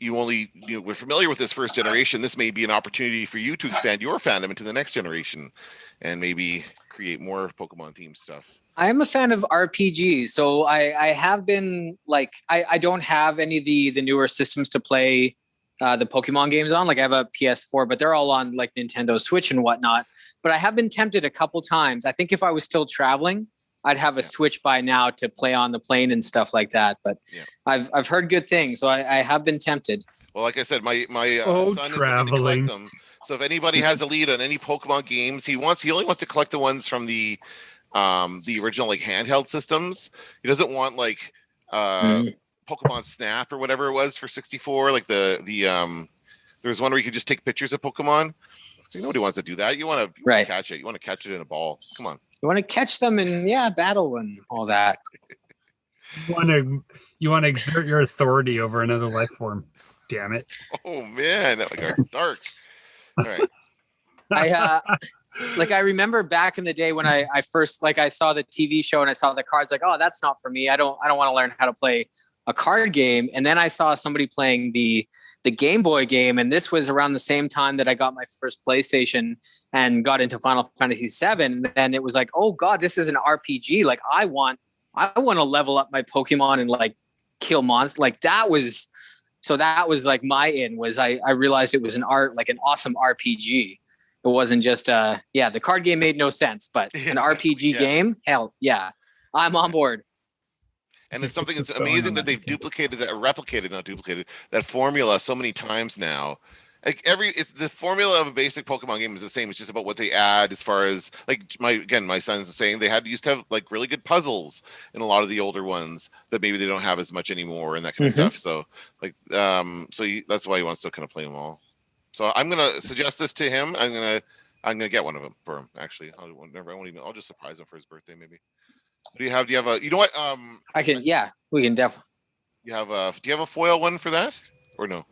S3: we're familiar with this first generation, this may be an opportunity for you to expand your fandom into the next generation and maybe create more Pokemon themed stuff.
S4: I am a fan of RPGs, so I have been like, I don't have any of the newer systems to play the Pokemon games on. Like I have a PS4, but they're all on like Nintendo Switch and whatnot. But I have been tempted a couple times. I think if I was still traveling, I'd have a Switch by now to play on the plane and stuff like that. But I've heard good things, so I have been tempted.
S3: Well, like I said, my son
S2: traveling.
S3: is to collect them. So if anybody has a lead on any Pokemon games, he only wants to collect the ones from the original like handheld systems. He doesn't want like Pokemon Snap or whatever it was for 64. Like the there was one where you could just take pictures of Pokemon. Nobody wants to do that. You want to catch it. You want to catch it in a ball. Come on.
S4: You want to catch them and battle and all that.
S2: You want to exert your authority over another life form. Damn it.
S3: Oh man, that got dark. All right.
S4: I remember back in the day when I first I saw the TV show and I saw the cards, like, oh, that's not for me. I don't want to learn how to play a card game. And then I saw somebody playing the Game Boy game, and this was around the same time that I got my first PlayStation and got into Final Fantasy VII. And it was like, oh god, this is an RPG. Like I want to level up my Pokemon and like kill monsters. Like that was like my I realized it was an awesome RPG. It wasn't just the card game made no sense, but an RPG game, hell yeah, I'm on board.
S3: And it's something that's amazing that they've replicated that formula so many times now. Like it's the formula of a basic Pokemon game is the same. It's just about what they add as far as like my son's saying they used to have like really good puzzles in a lot of the older ones that maybe they don't have as much anymore and that kind of stuff. So like that's why he wants to kind of play them all. So I'm gonna suggest this to him. I'm gonna get one of them for him. Actually, I'll just surprise him for his birthday maybe. Do you have a? You know what?
S4: I can. Yeah, we can definitely.
S3: Do you have a foil one for that or no?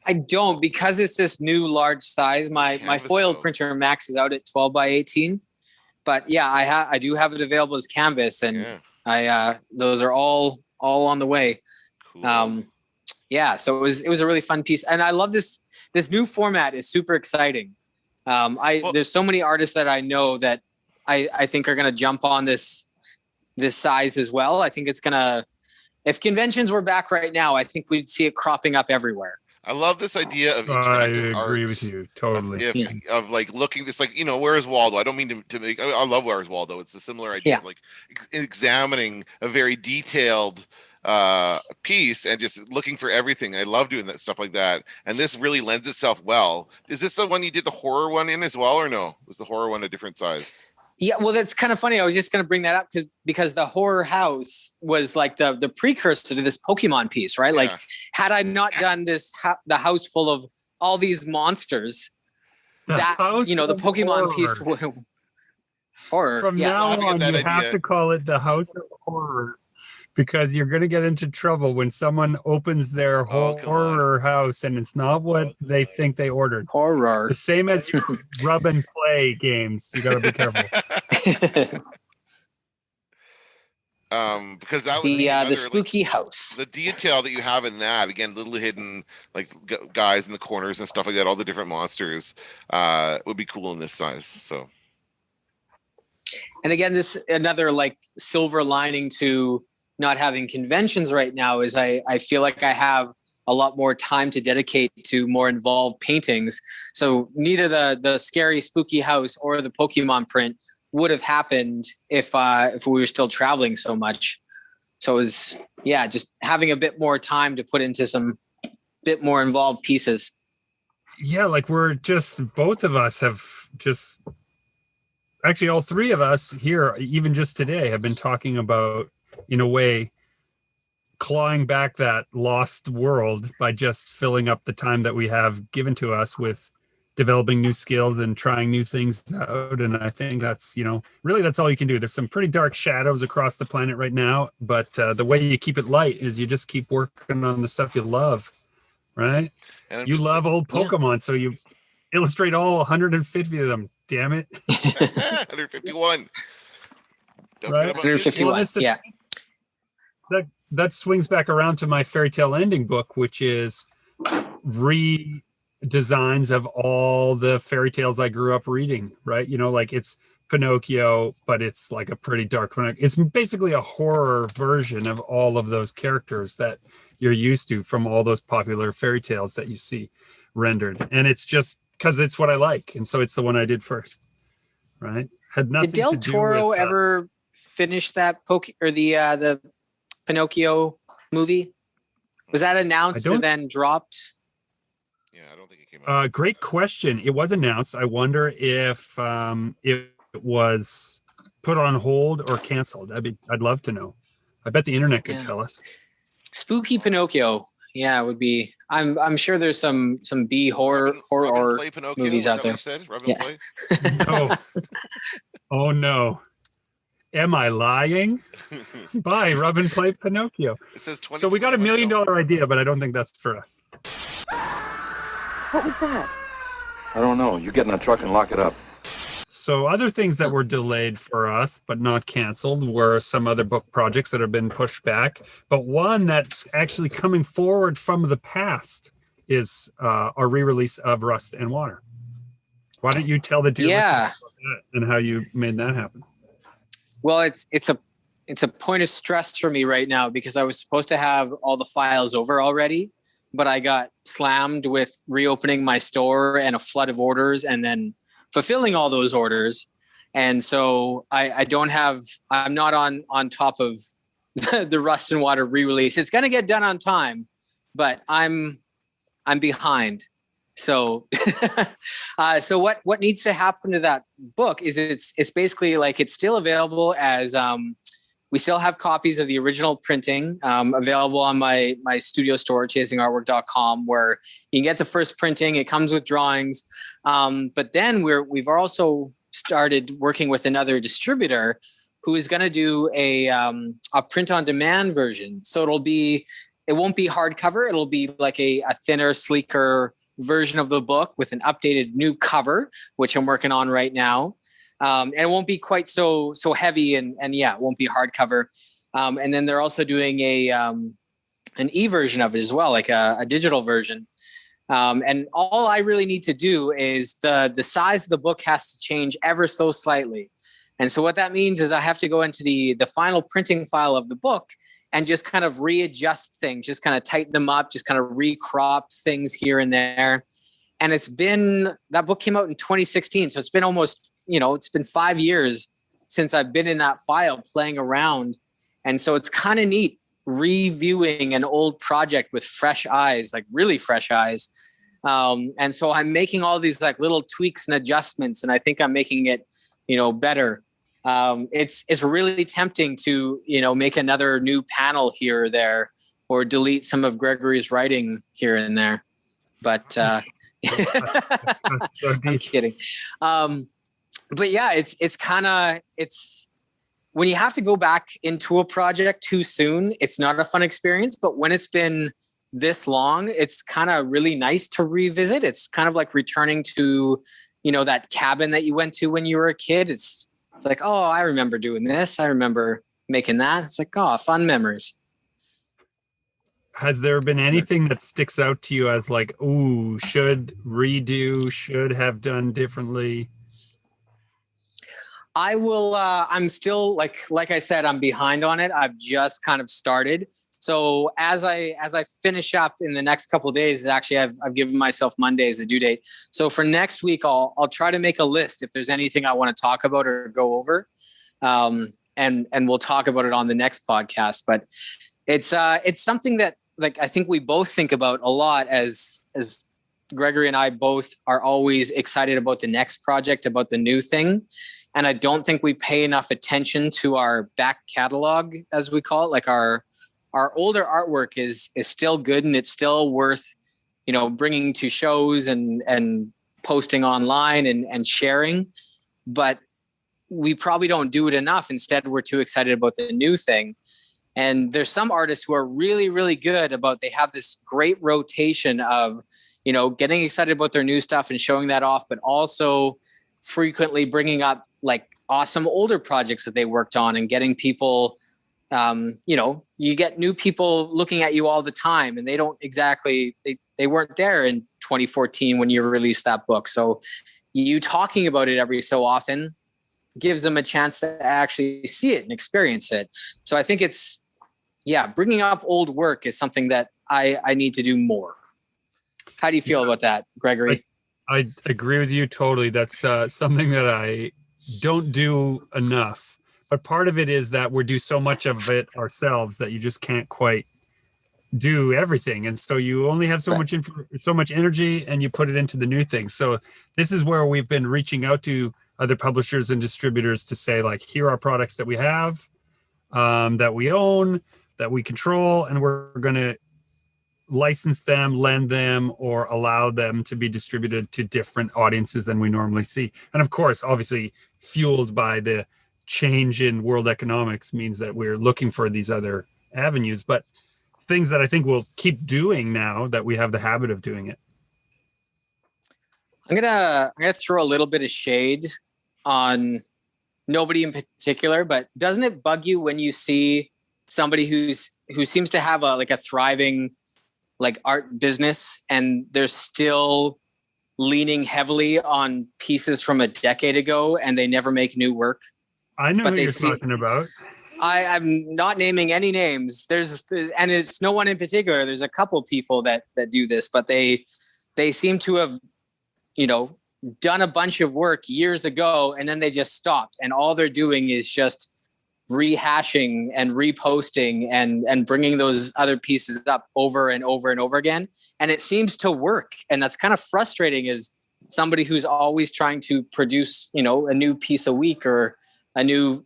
S4: I don't, because it's this new large size. My foil printer maxes out at 12 by 18. But yeah, I do have it available as canvas, and those are all on the way.
S3: Cool.
S4: So it was a really fun piece, and I love this new format is super exciting. There's so many artists that I know that I think are going to jump on this size as well. I think it's going to, if conventions were back right now, I think we'd see it cropping up everywhere.
S3: I love this idea of
S2: I
S3: interactive art.
S2: agree with you totally.
S3: Of like looking, it's like, where's Waldo? I don't mean to make. I love Where's Waldo. It's a similar idea of like examining a very detailed piece and just looking for everything. I love doing that stuff like that, and this really lends itself well. Is this the one you did the horror one in as well, or no? Was the horror one a different size?
S4: Yeah, well, that's kind of funny. I was just going to bring that up because the horror house was like the precursor to this Pokemon piece, right? Like, had I not done this, the house full of all these monsters, the Pokemon piece would horror.
S2: From now on, you have to call it the House of Horrors, because you're going to get into trouble when someone opens their horror house and it's not what they think they ordered.
S4: Horror.
S2: The same as rub and play games. You got to be careful.
S3: Because that would be
S4: the spooky house.
S3: The detail that you have in that, again, little hidden like guys in the corners and stuff like that, all the different monsters would be cool in this size. So.
S4: And again, this another like silver lining to not having conventions right now is I feel like I have a lot more time to dedicate to more involved paintings. So neither the scary spooky house or the Pokemon print would have happened if we were still traveling so much. So it was just having a bit more time to put into some bit more involved pieces.
S2: Yeah, like both of us have just. Actually, all three of us here, even just today, have been talking about, in a way, clawing back that lost world by just filling up the time that we have given to us with developing new skills and trying new things out. And I think that's, really that's all you can do. There's some pretty dark shadows across the planet right now, but the way you keep it light is you just keep working on the stuff you love, right? You love old Pokemon, so you illustrate all 150 of them. Damn it.
S3: 151.
S2: Right?
S4: 151.
S2: Well, that swings back around to my Fairytale Ending book, which is redesigns of all the fairy tales I grew up reading, right? Like it's Pinocchio, but it's like a pretty dark one. It's basically a horror version of all of those characters that you're used to from all those popular fairy tales that you see rendered. And it's just because it's what I like, and so it's the one I did first, right? Had nothing.
S4: Did Del
S2: to do
S4: Toro
S2: with,
S4: ever finish that the Pinocchio movie? Was that announced and then dropped?
S3: Yeah, I don't think it came out.
S2: Great question. It was announced. I wonder if it was put on hold or canceled. I'd love to know. I bet the internet could tell us.
S4: Spooky Pinocchio. Yeah, it would be. I'm sure there's some B horror movies out there.
S2: No. Oh no. Am I lying? Bye, Rub and Play Pinocchio.
S3: It says
S2: so we got $1 million idea, but I don't think that's for us.
S7: What was that?
S8: I don't know. You get in the truck and lock it up.
S2: So other things that were delayed for us, but not canceled, were some other book projects that have been pushed back. But one that's actually coming forward from the past is a re-release of Rust and Water. Why don't you tell the dear listeners about that and how you made that happen?
S4: Well, it's a point of stress for me right now because I was supposed to have all the files over already, but I got slammed with reopening my store and a flood of orders and then fulfilling all those orders. And so I'm not on top of the Rust and Water re-release. It's going to get done on time, but I'm behind. So, so what needs to happen to that book is it's basically like it's still available as we still have copies of the original printing available on my studio store, chasingartwork.com, where you can get the first printing. It comes with drawings. But then we've also started working with another distributor who is going to do a print on demand version. So it won't be hardcover. It'll be like a thinner, sleeker version of the book with an updated new cover, which I'm working on right now. And it won't be quite so heavy and it won't be hardcover. And then they're also doing an e-version of it as well, like a digital version. And all I really need to do is the size of the book has to change ever so slightly. And so what that means is I have to go into the final printing file of the book and just kind of readjust things, just kind of tighten them up, just kind of recrop things here and there. And that book came out in 2016. So it's been almost, it's been 5 years since I've been in that file playing around. And so it's kind of neat reviewing an old project with fresh eyes, like really fresh eyes. And so I'm making all these like little tweaks and adjustments, and I think I'm making it, better. It's really tempting to, make another new panel here or there, or delete some of Gregory's writing here and there. But I'm kidding. But yeah, it's when you have to go back into a project too soon, it's not a fun experience. But when it's been this long, it's kind of really nice to revisit. It's kind of like returning to, that cabin that you went to when you were a kid. It's like, oh, I remember doing this. I remember making that. It's like, oh, fun memories.
S2: Has there been anything that sticks out to you as like, ooh, should have done differently?
S4: I will, I'm still like I said, I'm behind on it. I've just kind of started. So as I finish up in the next couple of days, actually I've given myself Monday as a due date. So for next week, I'll try to make a list if there's anything I want to talk about or go over. And we'll talk about it on the next podcast. But it's something that like I think we both think about a lot as Gregory and I both are always excited about the next project, about the new thing. And I don't think we pay enough attention to our back catalog, as we call it. Like our older artwork is still good, and it's still worth, bringing to shows and posting online and sharing. But we probably don't do it enough. Instead, we're too excited about the new thing. And there's some artists who are really, really good they have this great rotation of, getting excited about their new stuff and showing that off, but also frequently bringing up like awesome older projects that they worked on and getting people, you get new people looking at you all the time, and they don't exactly, they weren't there in 2014 when you released that book. So you talking about it every so often gives them a chance to actually see it and experience it. So I think bringing up old work is something that I need to do more. How do you feel about that, Gregory?
S2: I agree with you totally. That's something that I don't do enough. But part of it is that we do so much of it ourselves that you just can't quite do everything. And so you only have so much energy, and you put it into the new thing. So this is where we've been reaching out to other publishers and distributors to say, like, here are products that we have, that we own, that we control, and we're going to license them, lend them, or allow them to be distributed to different audiences than we normally see. And of course, obviously fueled by the change in world economics means that we're looking for these other avenues, but things that I think we'll keep doing now that we have the habit of doing it.
S4: I'm gonna throw a little bit of shade on nobody in particular, but doesn't it bug you when you see somebody who seems to have a thriving like art business, and they're still leaning heavily on pieces from a decade ago, and they never make new work?
S2: I know what you're talking about.
S4: I'm not naming any names. There's and it's no one in particular. There's a couple people that do this, but they seem to have, done a bunch of work years ago, and then they just stopped, and all they're doing is just rehashing and reposting and bringing those other pieces up over and over and over again. And it seems to work. And that's kind of frustrating as somebody who's always trying to produce, a new piece a week or a new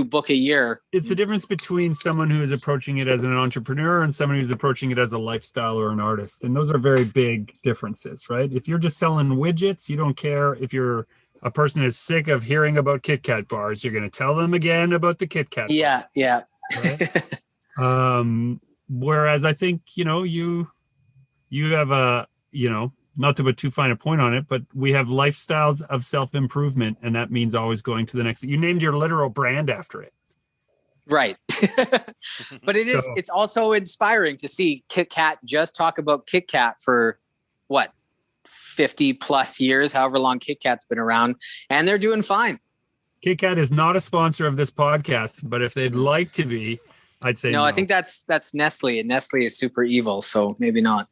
S4: book a year.
S2: It's the difference between someone who is approaching it as an entrepreneur and someone who's approaching it as a lifestyle or an artist. And those are very big differences, right? If you're just selling widgets, you don't care. If you're a person who's sick of hearing about Kit Kat bars, you're going to tell them again about the Kit Kat bar.
S4: Yeah.
S2: Right? Whereas I think, you have a, not to put too fine a point on it, but we have lifestyles of self-improvement, and that means always going to the next. You named your literal brand after it.
S4: Right. But it's also inspiring to see Kit Kat just talk about Kit Kat for 50 plus years, however long Kit Kat's been around, and they're doing fine.
S2: Kit Kat is not a sponsor of this podcast, but if they'd like to be, I'd say
S4: No, I think that's Nestle, and Nestle is super evil, so maybe not.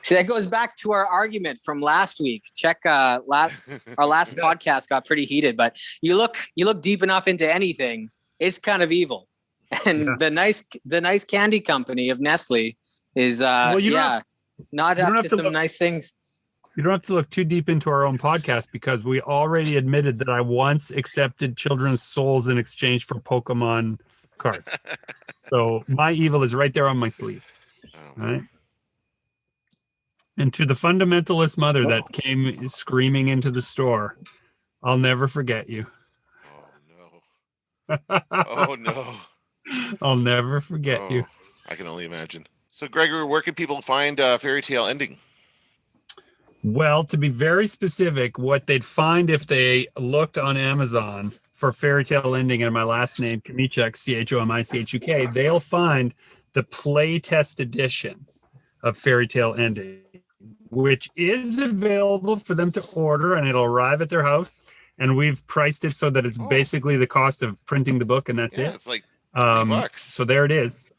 S4: See, that goes back to our argument from last week. Check our last podcast got pretty heated, but you look deep enough into anything, it's kind of evil. And the nice candy company of Nestle is not up to some nice things.
S2: You don't have to look too deep into our own podcast because we already admitted that I once accepted children's souls in exchange for Pokemon cards. So my evil is right there on my sleeve. Right? And to the fundamentalist mother that came screaming into the store, I'll never forget you.
S3: Oh, no. Oh, no.
S2: I'll never forget you.
S3: I can only imagine. So, Gregory, where can people find Fairytale Ending?
S2: Well, to be very specific, what they'd find if they looked on Amazon for Fairytale Ending and my last name, Komichuk, Chomichuk, they'll find the playtest edition of Fairytale Ending, which is available for them to order, and it'll arrive at their house. And we've priced it so that it's basically the cost of printing the book, and that's it.
S3: It's like $20.
S2: So there it is.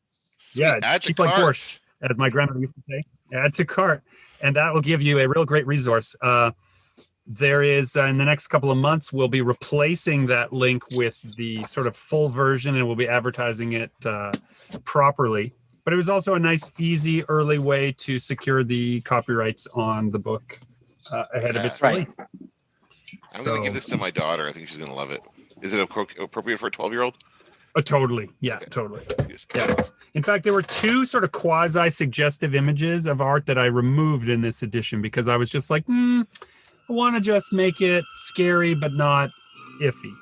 S3: Sweet.
S2: Yeah, it's cheap like borscht, as my grandmother used to say. Add to cart. And that will give you a real great resource. There is, in the next couple of months, we'll be replacing that link with the sort of full version, and we'll be advertising it properly. But it was also a nice, easy, early way to secure the copyrights on the book ahead of its release.
S3: I'm going to give this to my daughter. I think she's going to love it. Is it appropriate for a 12-year-old?
S2: Totally. Yeah, totally. Yeah. In fact, there were two sort of quasi-suggestive images of art that I removed in this edition because I was just like, I want to just make it scary but not iffy.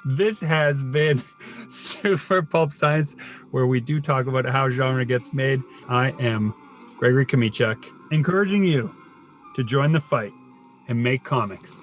S2: This has been Super Pulp Science, where we do talk about how genre gets made. I am Gregory Komichuk, encouraging you to join the fight and make comics